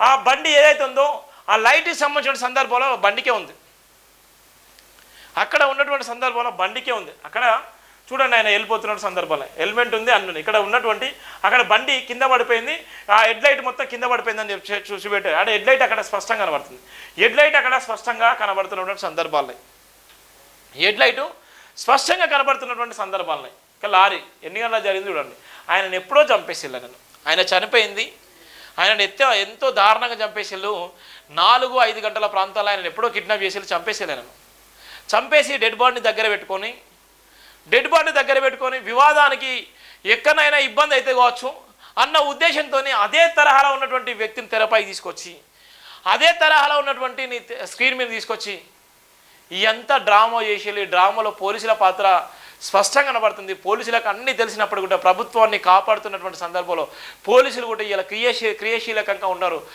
ఆ బండి ఏదైతే ఉందో ఆ లైట్కి సంబంధించిన సందర్భంలో బండికే ఉంది, అక్కడ ఉన్నటువంటి సందర్భంలో బండికే ఉంది. అక్కడ చూడండి, ఆయన వెళ్ళిపోతున్న సందర్భంలో హెల్మెట్ ఉంది అన్నీ, ఇక్కడ ఉన్నటువంటి అక్కడ బండి కింద పడిపోయింది, ఆ హెడ్ లైట్ మొత్తం కింద పడిపోయిందని చెప్పి చూసిపెట్టారు. అంటే హెడ్ లైట్ అక్కడ స్పష్టంగా కనబడుతుంది, హెడ్ లైట్ అక్కడ స్పష్టంగా కనబడుతున్నటువంటి సందర్భాలు, హెడ్ లైటు స్పష్టంగా కనబడుతున్నటువంటి సందర్భాలు. ఇక లారీ ఎన్ని గంటల జరిగింది చూడండి. ఆయనను ఎప్పుడో చంపేసిల్లు, ఆయన చనిపోయింది, ఆయన ఎంతో దారుణంగా చంపేసిల్లు. 4-5 గంటల ప్రాంతాల్లో ఆయన ఎప్పుడో కిడ్నాప్ చేసి చంపేసేలేను, చంపేసి డెడ్ బాడీని దగ్గర పెట్టుకొని వివాదానికి ఎక్కడైనా ఇబ్బంది అయితే కావచ్చు అన్న ఉద్దేశంతో అదే తరహాలో ఉన్నటువంటి వ్యక్తిని తెరపై తీసుకొచ్చి, అదే తరహాలో ఉన్నటువంటి స్క్రీన్ మీద తీసుకొచ్చి ఎంత డ్రామా చేసి, డ్రామాలో పోలీసుల పాత్ర స్పష్టంగా కనబడుతుంది. పోలీసులకు అన్నీ తెలిసినప్పుడు కూడా ప్రభుత్వాన్ని కాపాడుతున్నటువంటి సందర్భంలో పోలీసులు కూడా ఇలా క్రియాశీలకంగా ఉన్నారు.